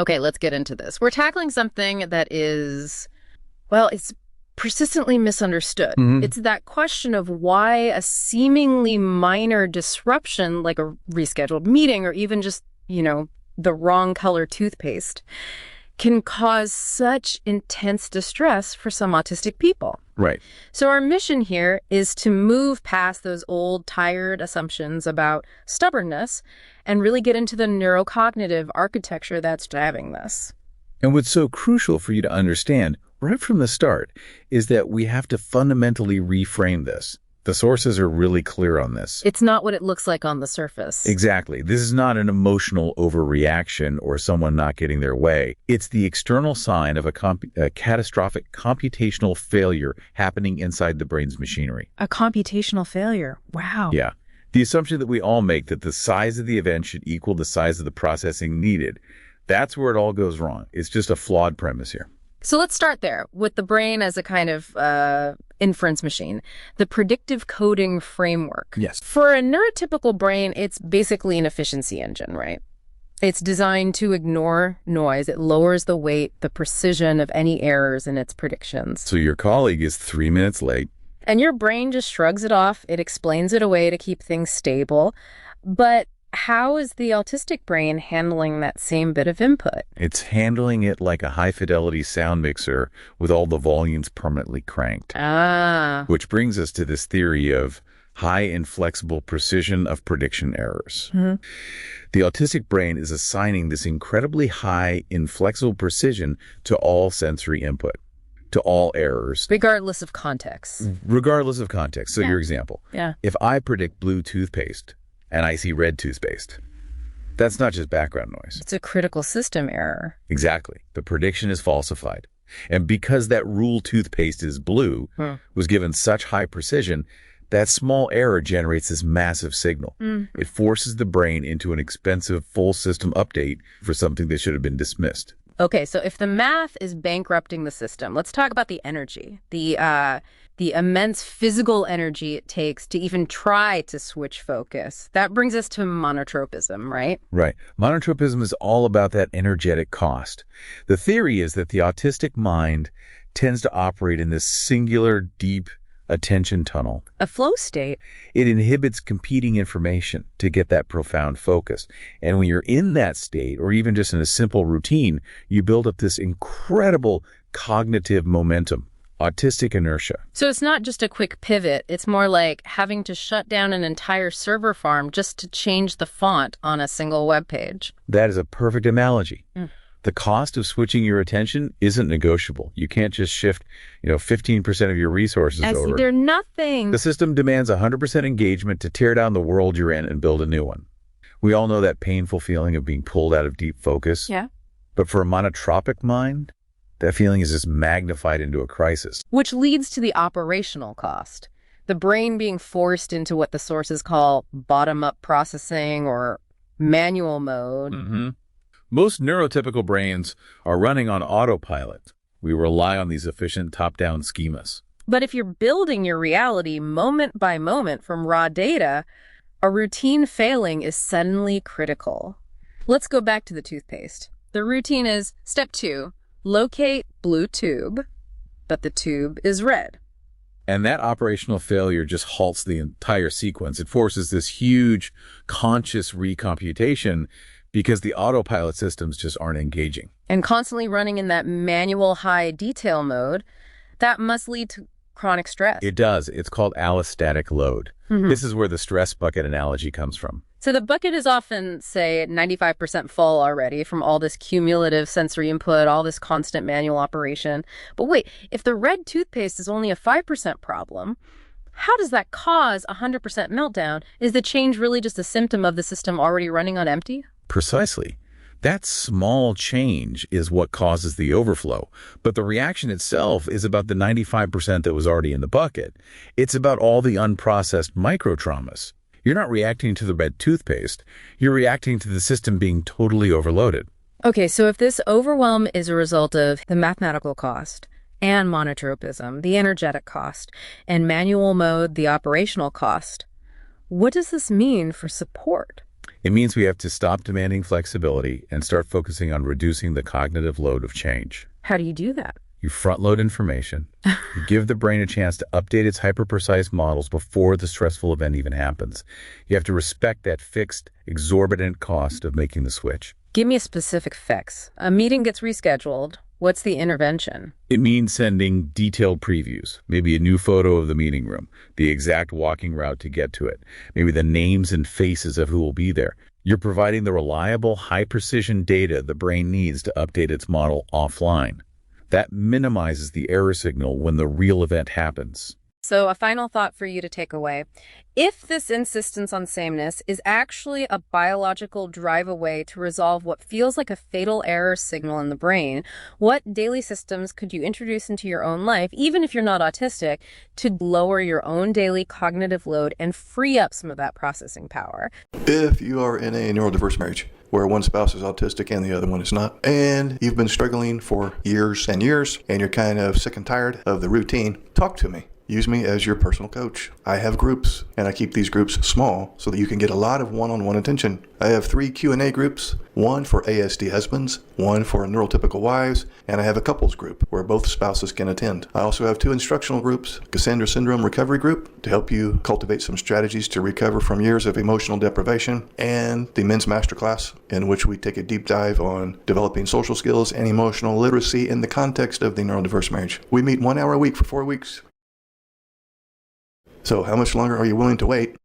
Okay, let's get into this. We're tackling something that is, well, it's persistently misunderstood. It's that question of why a seemingly minor disruption, like a rescheduled meeting or even just, the wrong color toothpaste, can cause such intense distress for some autistic people. Right. So our mission here is to move past those old, tired assumptions about stubbornness and really get into the neurocognitive architecture that's driving this. And what's so crucial for you to understand right from the start is that we have to fundamentally reframe this. The sources are really clear on this. It's not what it looks like on the surface. Exactly. This is not an emotional overreaction or someone not getting their way. It's the external sign of a catastrophic computational failure happening inside the brain's machinery. A computational failure. Wow. Yeah. The assumption that we all make that the size of the event should equal the size of the processing needed. That's where it all goes wrong. It's just a flawed premise here. So let's start there with the brain as a kind of inference machine, the predictive coding framework. Yes. For a neurotypical brain, it's basically an efficiency engine, right? It's designed to ignore noise. It lowers the weight, the precision of any errors in its predictions. So your colleague is 3 minutes late. And your brain just shrugs it off. It explains it away to keep things stable. But how is the autistic brain handling that same bit of input? It's handling it like a high-fidelity sound mixer with all the volumes permanently cranked. Which brings us to this theory of high inflexible precision of prediction errors. The autistic brain is assigning this incredibly high inflexible precision to all sensory input, to all errors. Regardless of context. Regardless of context. So your example. Yeah. If I predict blue toothpaste, and I see red toothpaste, that's not just background noise. It's a critical system error. Exactly. The prediction is falsified. And because that rule toothpaste is blue was given such high precision, that small error generates this massive signal. It forces the brain into an expensive full system update for something that should have been dismissed. Okay, so if the math is bankrupting the system, let's talk about the energy, the immense physical energy it takes to even try to switch focus. That brings us to monotropism, right? Right. Monotropism is all about that energetic cost. The theory is that the autistic mind tends to operate in this singular, deep attention tunnel. A flow state. It inhibits competing information to get that profound focus. And when you're in that state, or even just in a simple routine, you build up this incredible cognitive momentum, autistic inertia. So it's not just a quick pivot. It's more like having to shut down an entire server farm just to change the font on a single web page. That is a perfect analogy. The cost of switching your attention isn't negotiable. You can't just shift, 15% of your resources over. They're nothing. The system demands 100% engagement to tear down the world you're in and build a new one. We all know that painful feeling of being pulled out of deep focus. Yeah. But for a monotropic mind, that feeling is just magnified into a crisis. Which leads to the operational cost. The brain being forced into what the sources call bottom-up processing or manual mode. Most neurotypical brains are running on autopilot. We rely on these efficient top-down schemas. But if you're building your reality moment by moment from raw data, a routine failing is suddenly critical. Let's go back to the toothpaste. The routine is step 2, locate blue tube, but the tube is red. And that operational failure just halts the entire sequence. It forces this huge conscious recomputation because the autopilot systems just aren't engaging. And constantly running in that manual high detail mode, that must lead to chronic stress. It does. It's called allostatic load. This is where the stress bucket analogy comes from. So the bucket is often, say, 95% full already from all this cumulative sensory input, all this constant manual operation. But wait, if the red toothpaste is only a 5% problem, how does that cause a 100% meltdown? Is the change really just a symptom of the system already running on empty? Precisely. That small change is what causes the overflow. But the reaction itself is about the 95% that was already in the bucket. It's about all the unprocessed micro-traumas. You're not reacting to the red toothpaste. You're reacting to the system being totally overloaded. Okay, so if this overwhelm is a result of the mathematical cost and monotropism, the energetic cost, and manual mode, the operational cost, what does this mean for support? It means we have to stop demanding flexibility and start focusing on reducing the cognitive load of change. How do you do that? You front-load information. You give the brain a chance to update its hyper-precise models before the stressful event even happens. You have to respect that fixed, exorbitant cost of making the switch. Give me a specific fix. A meeting gets rescheduled. What's the intervention? It means sending detailed previews, maybe a new photo of the meeting room, the exact walking route to get to it, maybe the names and faces of who will be there. You're providing the reliable, high-precision data the brain needs to update its model offline. That minimizes the error signal when the real event happens. So a final thought for you to take away. If this insistence on sameness is actually a biological drive away to resolve what feels like a fatal error signal in the brain, what daily systems could you introduce into your own life, even if you're not autistic, to lower your own daily cognitive load and free up some of that processing power? If you are in a neurodiverse marriage, where one spouse is autistic and the other one is not, and you've been struggling for years and years, and you're kind of sick and tired of the routine, talk to me. Use me as your personal coach. I have groups, and I keep these groups small so that you can get a lot of one-on-one attention. I have 3 Q&A groups, one for ASD husbands, one for neurotypical wives, and I have a couples group where both spouses can attend. I also have 2 instructional groups, Cassandra Syndrome Recovery Group to help you cultivate some strategies to recover from years of emotional deprivation, and the Men's Masterclass, in which we take a deep dive on developing social skills and emotional literacy in the context of the neurodiverse marriage. We meet 1 hour a week for 4 weeks. So how much longer are you willing to wait?